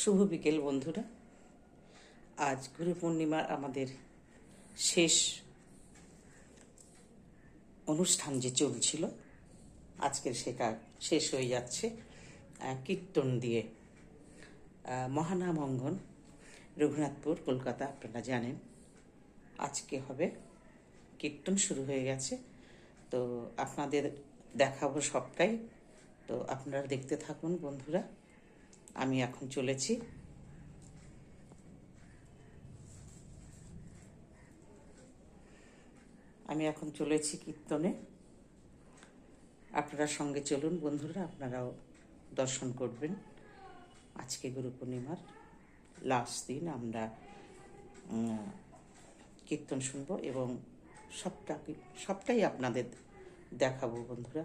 শুভ বিকেল বন্ধুরা। আজ গুরু পূর্ণিমার আমাদের শেষ অনুষ্ঠান যে চলছিল, আজকের সেটা শেষ হয়ে যাচ্ছে কীর্তন দিয়ে। মহানাম অঙ্গন, রঘুনাথপুর, কলকাতা, আপনারা জানেন। আজকে হবে কীর্তন, শুরু হয়ে গেছে। তো আপনাদের দেখাবো সবটাই। তো আপনারা দেখতে থাকুন বন্ধুরা। আমি এখন চলেছি। কীর্তনে। আপনারা সঙ্গে চলুন বন্ধুরা, আপনারাও দর্শন করবেন। আজকে গুরু পূর্ণিমার লাস্ট দিন আমরা কীর্তন শুনবো এবং সবটাই আপনাদের দেখাবো বন্ধুরা।